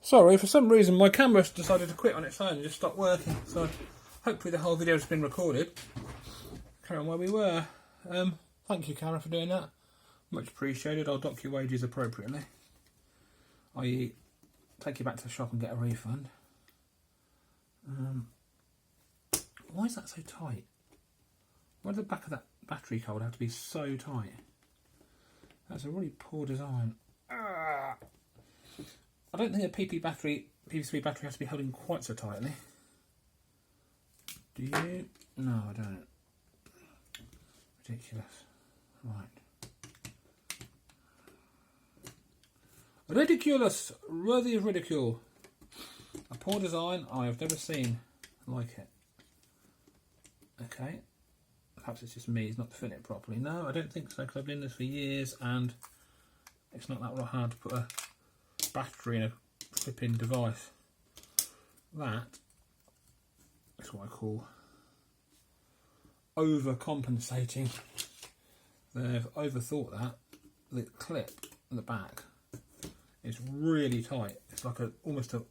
Sorry, for some reason my camera decided to quit on its own and just stopped working. So hopefully the whole video has been recorded. Carry on where we were. Thank you, Karen, for doing that. Much appreciated. I'll dock your wages appropriately. I.e., take you back to the shop and get a refund. Why is that so tight? Why does the back of that battery cord have to be so tight? That's a really poor design. I don't think a PP3 battery has to be holding quite so tightly. Do you? No, I don't. Ridiculous. Right. Ridiculous! Worthy of ridicule. A poor design I have never seen like it. Okay. Perhaps it's just me, it's not fitting it properly. No, I don't think so, because I've been doing this for years and it's not that hard to put a battery in a flipping device. That is what I call overcompensating. They've overthought that. The clip at the back is really tight. It's like almost a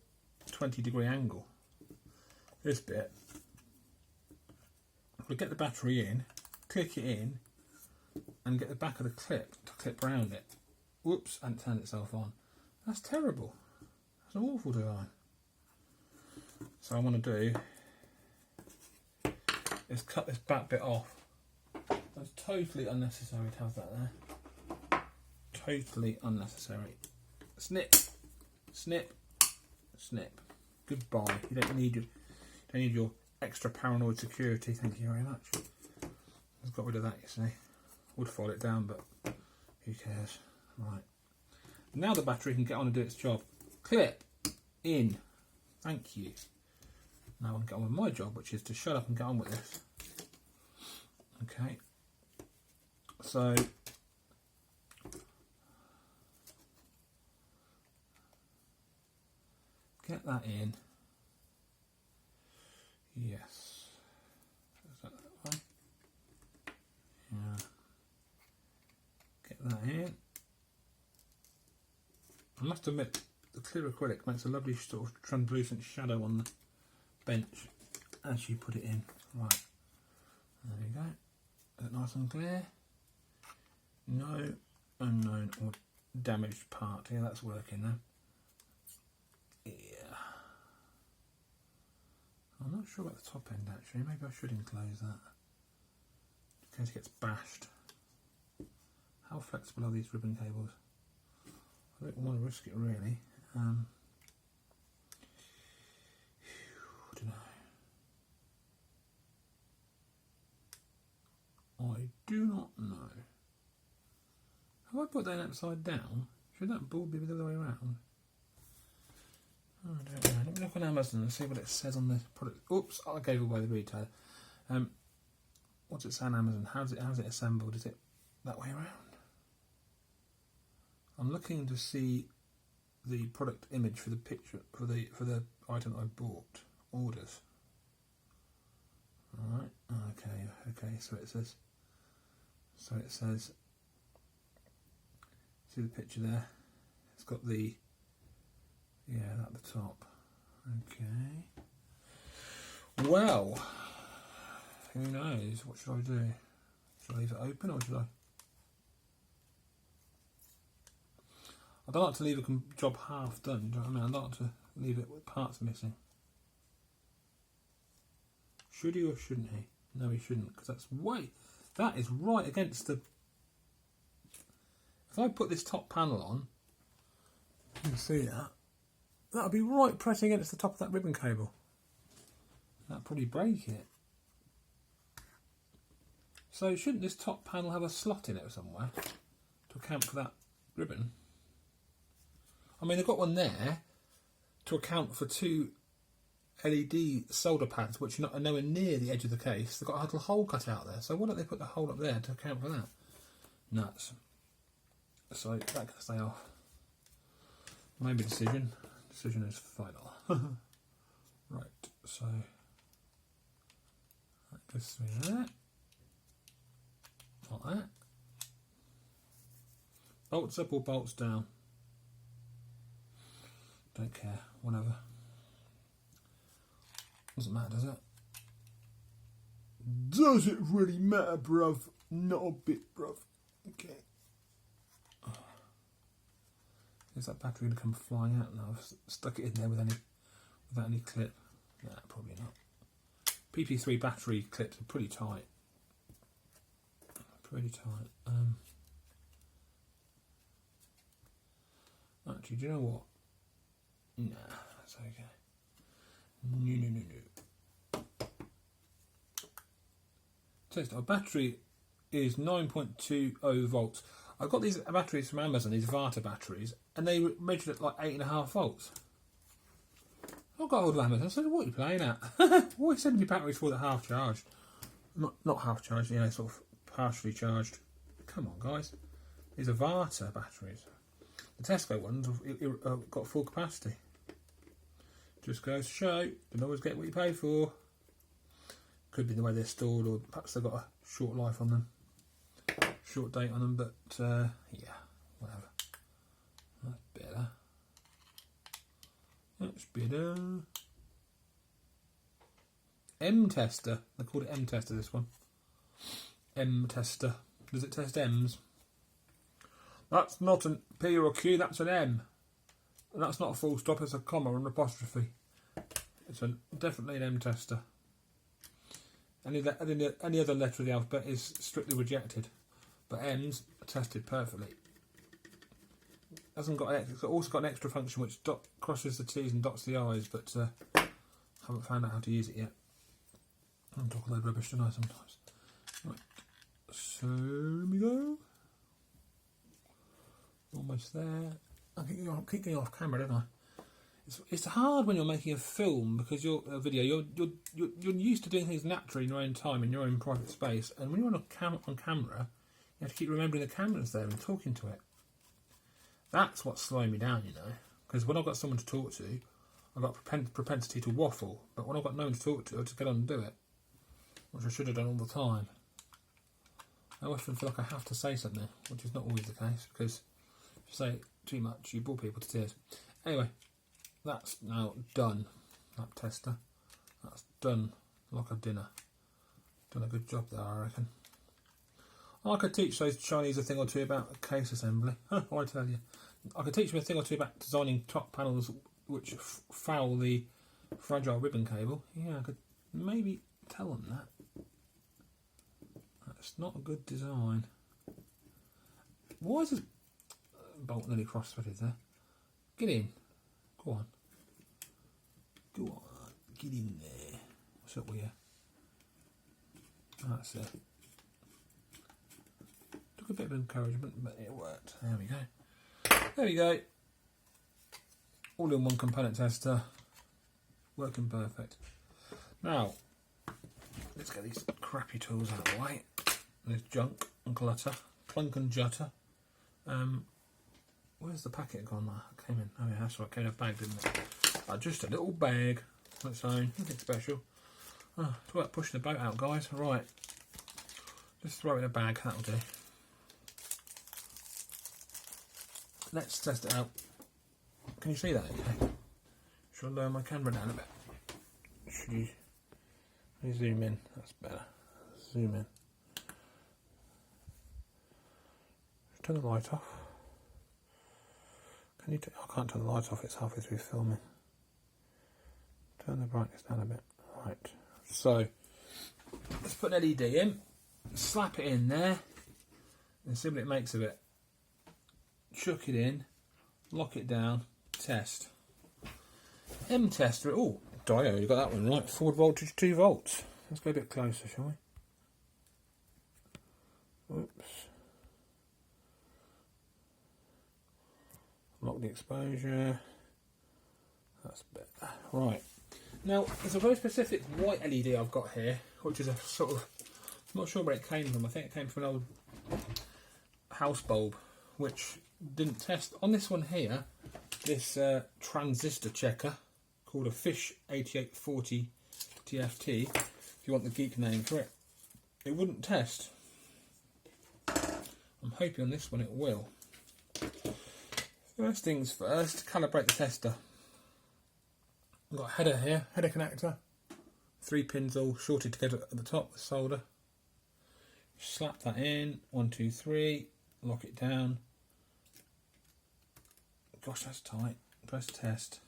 20-degree angle. This bit, we get the battery in, click it in, and get the back of the clip to clip around it. Whoops, and it turned itself on. That's terrible. That's an awful design. So what I want to do is cut this back bit off. That's totally unnecessary to have that there. Totally unnecessary. Snip, snip, snip. Goodbye. You don't need your extra paranoid security. Thank you very much. I've got rid of that, you see. Would fold it down, but who cares? Right. Now the battery can get on and do its job. Clip in. Thank you. Now I can get on with my job, which is to shut up and get on with this. Okay. So get that in. Yes. Is that way? Yeah. Get that in. I must admit, the clear acrylic makes a lovely sort of translucent shadow on the bench as you put it in. Right. There we go. Is it nice and clear? No unknown or damaged part. Yeah, that's working now. Yeah. I'm not sure about the top end actually. Maybe I should enclose that in case it gets bashed. How flexible are these ribbon cables? I don't want to risk it really. I don't know. I do not know. Have I put that upside down? Should that ball be the other way around? I don't know. Let me look on Amazon and see what it says on the product. Oops, I gave away the retailer. What's it say on Amazon? How's it assembled? Is it that way around? I'm looking to see the product image for the picture for the item that I bought. Orders. Alright, okay, so it says see the picture there? It's got the at the top. Okay. Well, who knows? What should I do? Should I leave it open or should I? I don't like to leave a job half done, do you know what I mean? I like to leave it with parts missing. Should he or shouldn't he? No, he shouldn't, because that is right against the... If I put this top panel on, you can see that, that'll be right pressing against the top of that ribbon cable. That'll probably break it. So shouldn't this top panel have a slot in it somewhere to account for that ribbon? I mean, they've got one there to account for two LED solder pads, which are nowhere near the edge of the case. They've got a little hole cut out there. So why don't they put the hole up there to account for that? Nuts. So that can stay off. Maybe decision. Decision is final. Right, so that goes through there. Like that. Bolts up or bolts down? Don't care, whatever. Doesn't matter, does it? Does it really matter, bruv? Not a bit, bruv. Okay. Is that battery going to come flying out now? I've stuck it in there without any clip. Nah, probably not. PP3 battery clips are pretty tight. Pretty tight. Actually, do you know what? Nah, that's okay. No. Test our battery is 9.20 volts. I got these batteries from Amazon, these Varta batteries, and they measured at like 8.5 volts. I got hold of Amazon. I said, "What are you playing at? Why are you sending me batteries for that half charged? Not half charged, you know, sort of partially charged. Come on, guys. These are Varta batteries. The Tesco ones have got full capacity. Just goes to show, don't always get what you pay for. Could be the way they're stored, or perhaps they've got a short life on them, short date on them. But yeah, whatever. That's better. That's better. M tester. They called it M tester. This one. M tester. Does it test M's? That's not an P or a Q. That's an M. And that's not a full stop. It's a comma or an apostrophe. It's definitely an M tester. Any other letter of the alphabet is strictly rejected, but M's are tested perfectly. It's also got an extra function which crosses the T's and dots the I's, but haven't found out how to use it yet. I'm talking a load of rubbish, don't I, sometimes? Right, so here we go. Almost there. I keep getting off camera, don't I? It's hard when you're making a film because you're a video. You're used to doing things naturally in your own time in your own private space, and when you're on camera, you have to keep remembering the camera's there and talking to it. That's what's slowing me down, you know. Because when I've got someone to talk to, I've got propensity to waffle. But when I've got no one to talk to, I just get on and do it, which I should have done all the time. I often feel like I have to say something, which is not always the case, because if you say too much, you bore people to tears. Anyway, that's now done. That tester. That's done like a dinner. Done a good job there, I reckon. I could teach those Chinese a thing or two about case assembly. I tell you. I could teach them a thing or two about designing top panels which foul the fragile ribbon cable. Yeah, I could maybe tell them that. That's not a good design. Why is this bolt nearly cross-threaded there? Get in. Go on. Go on. Get in there. What's up with you? That's it. Took a bit of encouragement, but it worked. There we go. There we go. All in one component tester. Working perfect. Now, let's get these crappy tools out of the way. There's junk and clutter. Clunk and jutter. Where's the packet gone now? It came in. Oh yeah, that's right. It came in a bag, didn't it? Just a little bag. On its own. Nothing special. It's about pushing the boat out, guys. Right. Just throw it in a bag. That'll do. Let's test it out. Can you see that okay? Should I lower my camera down a bit? Should you zoom in? That's better. Zoom in. Turn the light off. Can you? I can't turn the light off. It's halfway through filming. Turn the brightness down a bit. Right. So let's put an LED in. Slap it in there, and see what it makes of it. Chuck it in. Lock it down. Test. M tester. Oh, diode. You got that one right. Forward voltage 2 volts. Let's go a bit closer, shall we? Oops. Lock the exposure. That's better. Right. Now, there's a very specific white LED I've got here, which is a sort of, I'm not sure where it came from. I think it came from an old house bulb, which didn't test. On this one here, this transistor checker called a Fish 8840 TFT, if you want the geek name for it, it wouldn't test. I'm hoping on this one it will. First things first, calibrate the tester. I've got a header here, header connector. 3 pins all shorted together at the top with solder. Slap that in, 1, 2, 3, lock it down. Gosh, that's tight. Press test.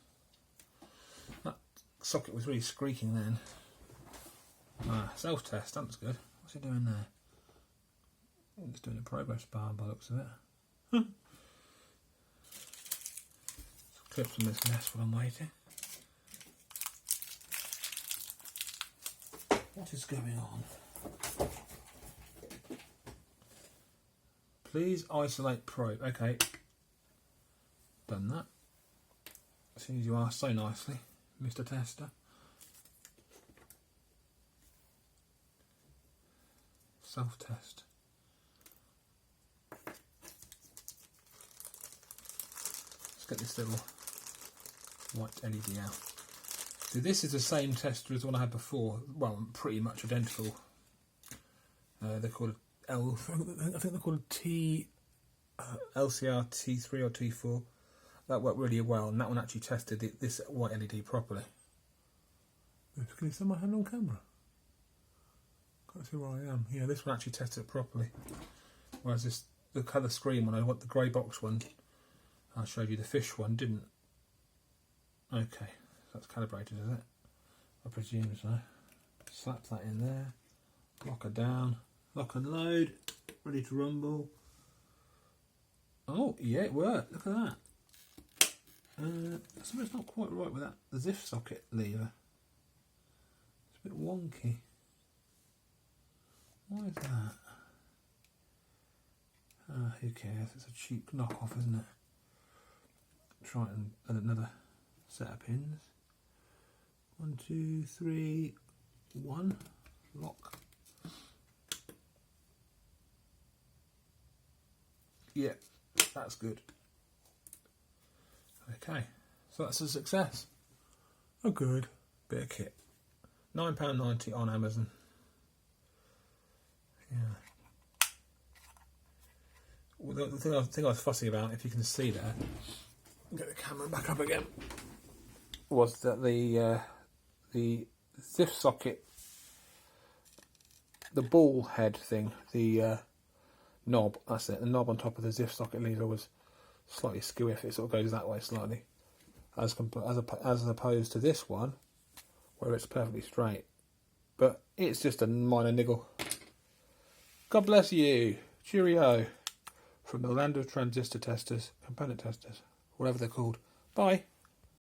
That socket was really squeaking then. Self-test, that's good. What's it doing there? It's doing a progress bar by the looks of it. Clips from this mess while I'm waiting. What is going on? Please isolate probe. Okay. Done that. As soon as you ask so nicely, Mr. Tester. Self-test. Let's get this little white LED out. So this is the same tester as the one I had before. Well, pretty much identical. They're called I think they're called LCR-T3 or T4. That worked really well, and that one actually tested this white LED properly. Can you see my hand on camera? Can't see where I am. Yeah, this one actually tested it properly. Whereas the colour screen one, I want the grey box one. I showed you the fish one, didn't. Okay, so that's calibrated, is it? I presume so. Slap that in there. Lock her down. Lock and load. Ready to rumble. Oh, yeah, it worked. Look at that. Something's not quite right with that. The ZIF socket lever. It's a bit wonky. Why is that? Who cares? It's a cheap knockoff, isn't it? Try it and add another set of pins. 1, 2, 3, 1. Lock. Yeah, that's good. Okay, so that's a success. A good bit of kit. £9.90 on Amazon. Yeah. Well, the thing I was fussing about, if you can see there, get the camera back up again, was that the ZIF socket, the ball head thing, the knob, that's it, the knob on top of the ZIF socket lever was slightly skew if it sort of goes that way slightly, as opposed to this one where it's perfectly straight. But it's just a minor niggle. God bless you. Cheerio. From the land of transistor testers, component testers, whatever they're called. Bye.